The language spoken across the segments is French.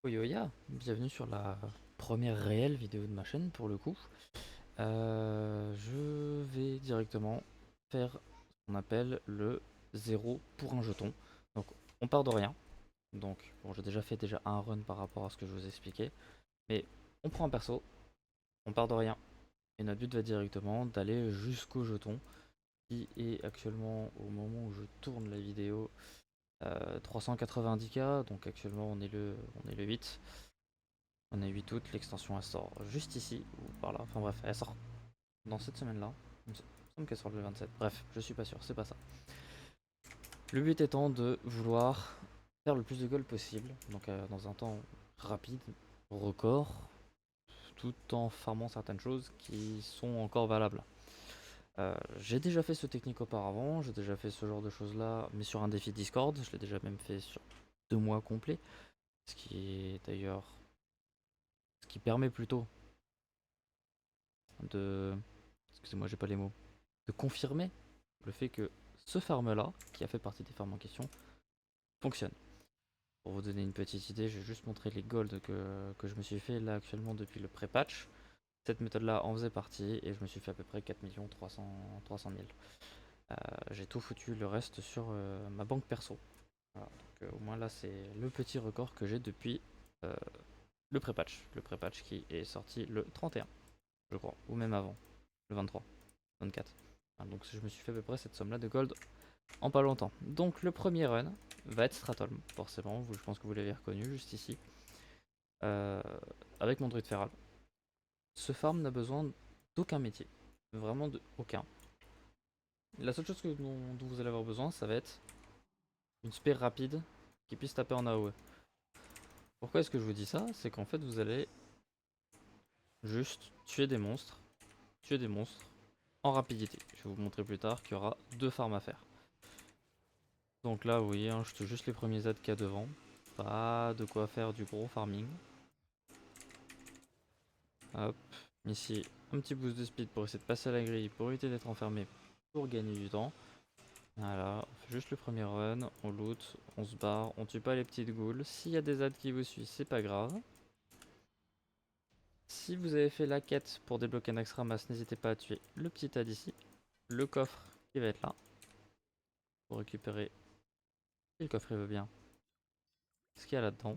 Oyoya, bienvenue sur la première réelle vidéo de ma chaîne pour le coup. Je vais directement faire ce qu'on appelle le zéro pour un jeton. Donc on part de rien. Donc bon, j'ai déjà fait un run par rapport à ce que je vous ai expliqué. Mais on prend un perso, on part de rien. Et notre but va directement d'aller jusqu'au jeton qui est actuellement au moment où je tourne la vidéo 390k. Donc actuellement on est le 8. On est 8 août, l'extension elle sort juste ici, ou par là, enfin bref, elle sort dans cette semaine-là. Il me semble qu'elle sort le 27. Bref, je suis pas sûr, c'est pas ça. Le but étant de vouloir faire le plus de gold possible, donc dans un temps rapide, record, tout en farmant certaines choses qui sont encore valables. J'ai déjà fait ce technique auparavant, j'ai déjà fait ce genre de choses là, mais sur un défi Discord, je l'ai déjà même fait sur 2 mois complets, ce qui est d'ailleurs, ce qui permet plutôt de, excusez-moi j'ai pas les mots, de confirmer le fait que ce farm là, qui a fait partie des farms en question, fonctionne. Pour vous donner une petite idée, je vais juste montrer les golds que je me suis fait là actuellement depuis le pré-patch. Cette méthode là en faisait partie et je me suis fait à peu près 4 300 000. J'ai tout foutu le reste sur ma banque perso. Voilà, donc, au moins là c'est le petit record que j'ai depuis euh, le pré-patch. Le pré-patch qui est sorti le 31, je crois, ou même avant, le 23, 24. Voilà, donc je me suis fait à peu près cette somme là de gold en pas longtemps. Donc le premier run va être Stratholm, forcément, je pense que vous l'avez reconnu juste ici, euh, avec mon druide feral. Ce farm n'a besoin d'aucun métier, vraiment de aucun. La seule chose dont vous allez avoir besoin, ça va être une spare rapide qui puisse taper en AOE. Pourquoi est-ce que je vous dis ça? C'est qu'en fait vous allez juste tuer des monstres en rapidité. Je vais vous montrer plus tard qu'il y aura 2 farms à faire. Donc là, vous voyez, hein, je tue juste les premiers ZK qu'il y a devant. Pas de quoi faire du gros farming. Hop, ici, un petit boost de speed pour essayer de passer à la grille, pour éviter d'être enfermé, pour gagner du temps. Voilà, on fait juste le premier run, on loot, on se barre, on tue pas les petites ghouls. S'il y a des ads qui vous suivent, c'est pas grave. Si vous avez fait la quête pour débloquer un extra masse, n'hésitez pas à tuer le petit ad ici, le coffre qui va être là, pour récupérer, si le coffre il veut bien, ce qu'il y a là-dedans.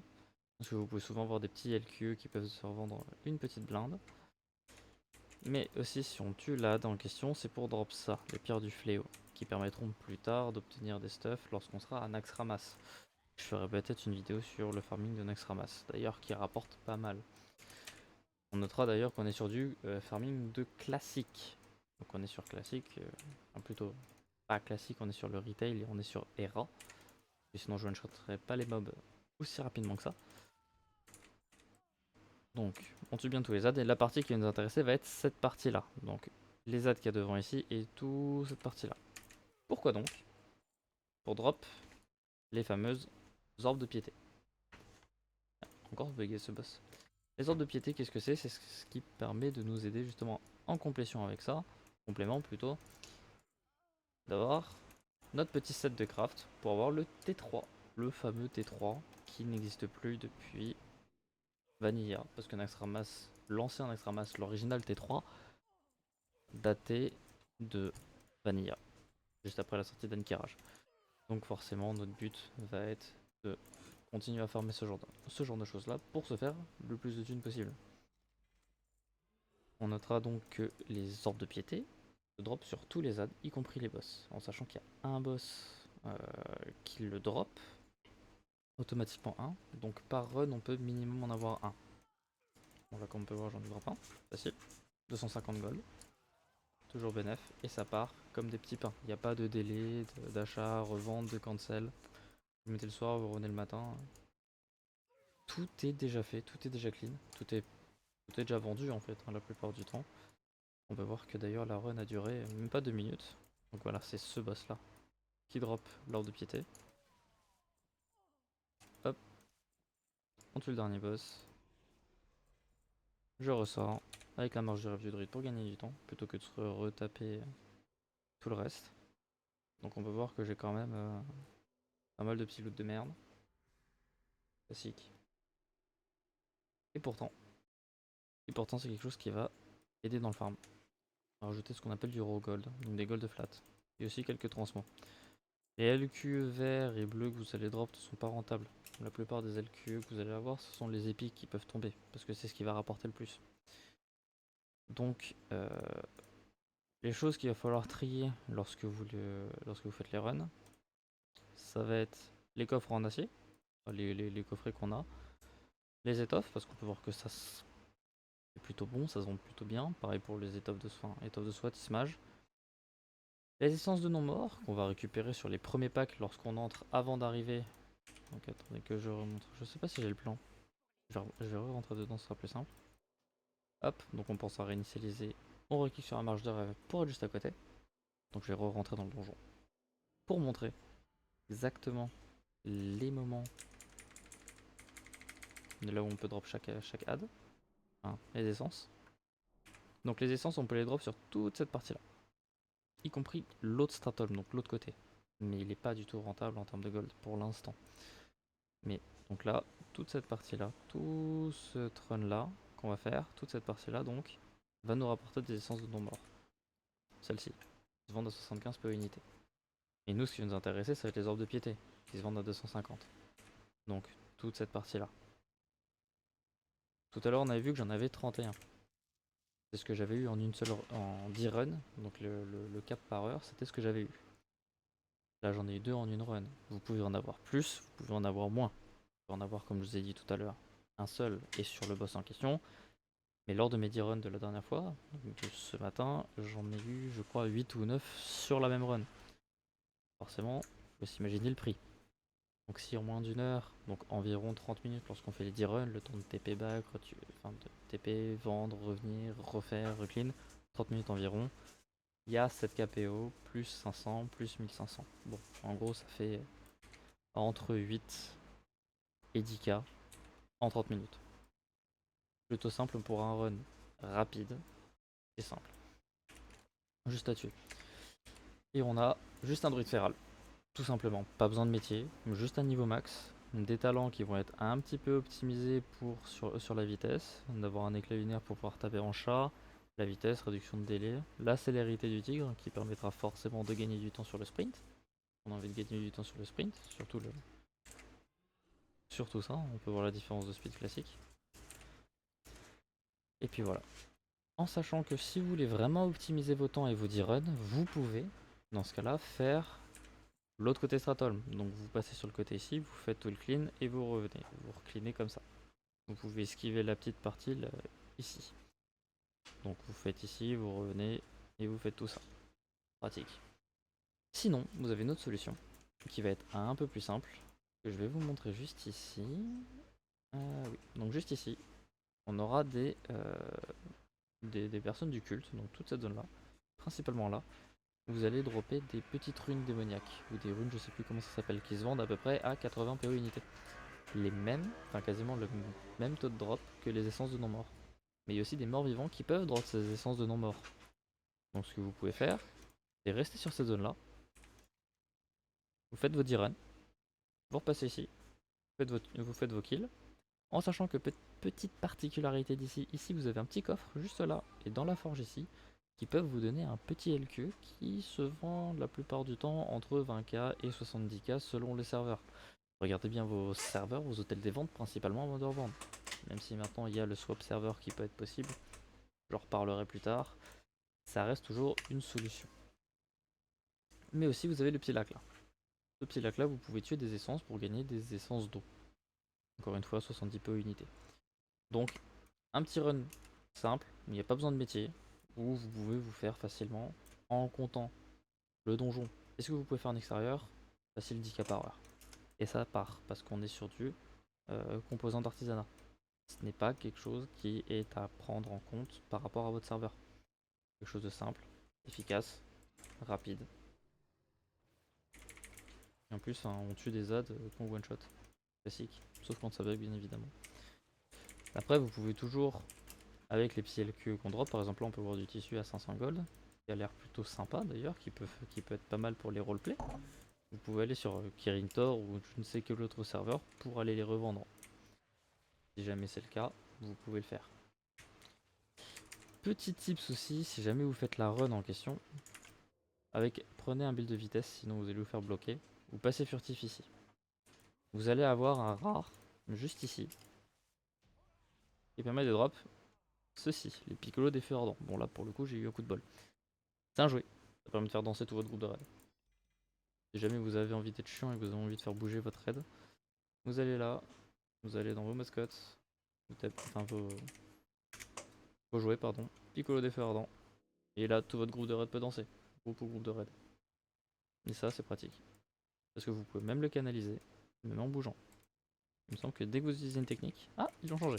Parce que vous pouvez souvent voir des petits LQE qui peuvent se revendre une petite blinde. Mais aussi, si on tue là dans la question, c'est pour drop ça, les pierres du fléau, qui permettront plus tard d'obtenir des stuffs lorsqu'on sera à Nax Ramas. Je ferai peut-être une vidéo sur le farming de Nax Ramas, d'ailleurs qui rapporte pas mal. On notera d'ailleurs qu'on est sur du farming de classique. Donc on est sur classique, enfin plutôt pas classique, on est sur le retail et on est sur ERA. Et sinon je ne shotterai pas les mobs aussi rapidement que ça. Donc, on tue bien tous les ZAD et la partie qui va nous intéresser va être cette partie-là. Donc, les ZAD qu'il y a devant ici et toute cette partie-là. Pourquoi donc? Pour drop les fameuses orbes de piété. Encore bugué ce boss. Les orbes de piété, qu'est-ce que c'est? C'est ce qui permet de nous aider justement en complétion avec ça, complément plutôt, d'avoir notre petit set de craft pour avoir le T3, le fameux T3 qui n'existe plus depuis Vanilla, parce que Naxxramas, l'ancien Naxxramas, l'original T3, daté de Vanilla, juste après la sortie d'Ankiraj. Donc forcément, notre but va être de continuer à farmer ce genre de choses là pour se faire le plus de thunes possible. On notera donc que les orbes de piété se drop sur tous les adds, y compris les boss, en sachant qu'il y a un boss qui le drop automatiquement un, donc par run on peut minimum en avoir un. Bon là comme on peut voir j'en ai drop un, facile, 250 gold, toujours bénef, et ça part comme des petits pains. Il n'y a pas de délai d'achat, revente, de cancel. Vous mettez le soir, vous revenez le matin. Tout est déjà fait, tout est déjà clean, tout est déjà vendu en fait, hein, la plupart du temps. On peut voir que d'ailleurs la run a duré même pas 2 minutes. Donc voilà, c'est ce boss là qui drop l'ordre de piété. Hop, on tue le dernier boss. Je ressors avec la marge de rêve du druide pour gagner du temps plutôt que de se retaper tout le reste. Donc on peut voir que j'ai quand même pas mal de petits loots de merde. Classique. Et pourtant, c'est quelque chose qui va aider dans le farm. On va rajouter ce qu'on appelle du raw gold, donc des gold flat. Et aussi quelques transmots. Les LQ verts et bleus que vous allez drop ne sont pas rentables. La plupart des LQ que vous allez avoir, ce sont les épiques qui peuvent tomber, parce que c'est ce qui va rapporter le plus. Donc, les choses qu'il va falloir trier lorsque vous faites les runs, ça va être les coffres en acier, les coffrets qu'on a, les étoffes, parce qu'on peut voir que ça c'est plutôt bon, ça se vend plutôt bien. Pareil pour les étoffes de soin, étoffes de soie, tissemage. Les essences de non-morts qu'on va récupérer sur les premiers packs lorsqu'on entre avant d'arriver. Donc attendez que je remonte. Je sais pas si j'ai le plan. Je vais rentrer dedans, ce sera plus simple. Hop, donc on pense à réinitialiser. On reclique sur la marche de rêve pour être juste à côté. Donc je vais re-rentrer dans le donjon. Pour montrer exactement les moments de là où on peut drop chaque ad. Hein, les essences. Donc les essences, on peut les drop sur toute cette partie-là. Y compris l'autre stratum, donc l'autre côté. Mais il n'est pas du tout rentable en termes de gold pour l'instant. Mais donc là, toute cette partie-là, tout ce run-là qu'on va faire, toute cette partie-là donc, va nous rapporter des essences de non-morts. Celle-ci, qui se vendent à 75 per unité. Et nous, ce qui va nous intéresser, ça va être les orbes de piété, qui se vendent à 250. Donc, toute cette partie-là. Tout à l'heure, on avait vu que j'en avais 31. C'est ce que j'avais eu en une seule en 10 runs. Donc le cap par heure, c'était ce que j'avais eu. Là, j'en ai eu 2 en une run. Vous pouvez en avoir plus, vous pouvez en avoir moins. Vous pouvez en avoir, comme je vous ai dit tout à l'heure, un seul et sur le boss en question. Mais lors de mes 10 runs de la dernière fois, donc ce matin, j'en ai eu, je crois, 8 ou 9 sur la même run. Forcément, il faut s'imaginer le prix. Donc si en moins d'une heure, donc environ 30 minutes lorsqu'on fait les 10 runs, le temps de TP back, enfin de TP, vendre, revenir, refaire, reclean, 30 minutes environ, il y a 7 KPO, plus 500, plus 1500. Bon, en gros ça fait entre 8 et 10K en 30 minutes. Plutôt simple pour un run rapide et simple. Juste à tuer. Et on a juste un druide féral. Tout simplement, pas besoin de métier, juste un niveau max, des talents qui vont être un petit peu optimisés sur la vitesse, d'avoir un éclat lunaire pour pouvoir taper en chat, la vitesse, réduction de délai, la célérité du tigre qui permettra forcément de gagner du temps sur le sprint. On a envie de gagner du temps sur le sprint, surtout ça, on peut voir la différence de speed classique. Et puis voilà. En sachant que si vous voulez vraiment optimiser vos temps et vos 10 runs, vous pouvez, dans ce cas-là, faire l'autre côté Stratholm. Donc vous passez sur le côté ici, vous faites tout le clean et vous revenez. Vous reclinez comme ça. Vous pouvez esquiver la petite partie là, ici. Donc vous faites ici, vous revenez et vous faites tout ça. Pratique. Sinon, vous avez une autre solution qui va être un peu plus simple, que je vais vous montrer juste ici. Oui, donc juste ici, on aura des personnes du culte, donc toute cette zone-là, principalement là. Vous allez dropper des petites runes démoniaques, ou des runes, je sais plus comment ça s'appelle, qui se vendent à peu près à 80 PO unité. Les mêmes, enfin quasiment le même taux de drop que les essences de non-morts. Mais il y a aussi des morts vivants qui peuvent drop ces essences de non-morts. Donc ce que vous pouvez faire, c'est rester sur cette zone là. Vous faites vos 10 runs, vous repassez ici, vous faites vos kills. En sachant que petite particularité d'ici, ici vous avez un petit coffre juste là et dans la forge ici qui peuvent vous donner un petit LQ qui se vend la plupart du temps entre 20K et 70K selon les serveurs. Regardez bien vos serveurs, vos hôtels des ventes principalement avant de revendre. Même si maintenant il y a le swap serveur qui peut être possible, j'en reparlerai plus tard, ça reste toujours une solution. Mais aussi vous avez le petit lac là. Ce petit lac là, vous pouvez tuer des essences pour gagner des essences d'eau. Encore une fois, 70 PO unité. Donc un petit run simple, il n'y a pas besoin de métier, où vous pouvez vous faire facilement en comptant le donjon. Est-ce que vous pouvez faire en extérieur? Facile 10K par heure. Et ça part, parce qu'on est sur du composant d'artisanat. Ce n'est pas quelque chose qui est à prendre en compte par rapport à votre serveur. Quelque chose de simple, efficace, rapide. Et en plus, hein, on tue des adds qu'on one shot. Classique, sauf quand ça bug bien évidemment. Après, vous pouvez toujours, avec les petits LQ qu'on drop, par exemple là on peut voir du tissu à 500 gold, qui a l'air plutôt sympa d'ailleurs, qui peut être pas mal pour les roleplay. Vous pouvez aller sur Kirin Tor ou je ne sais quel autre serveur pour aller les revendre. Si jamais c'est le cas, vous pouvez le faire. Petit tips aussi, si jamais vous faites la run en question, prenez un build de vitesse, sinon vous allez vous faire bloquer, ou passez furtif ici. Vous allez avoir un rare, juste ici, qui permet de drop ceci, les piccolos des feux ardents. Bon là pour le coup j'ai eu un coup de bol. C'est un jouet, ça permet de faire danser tout votre groupe de raid. Si jamais vous avez envie d'être chiant et que vous avez envie de faire bouger votre raid, vous allez là, vous allez dans vos mascottes, enfin vos jouets pardon, piccolo des feux ardents, et là tout votre groupe de raid peut danser, groupe ou groupe de raid. Et ça c'est pratique, parce que vous pouvez même le canaliser, même en bougeant. Il me semble que dès que vous utilisez une technique, ah ils ont changé.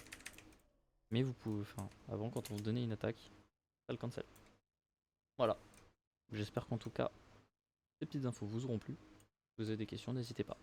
Mais vous pouvez, enfin avant quand on vous donnait une attaque, ça le cancel. Voilà, j'espère qu'en tout cas ces petites infos vous auront plu. Si vous avez des questions n'hésitez pas.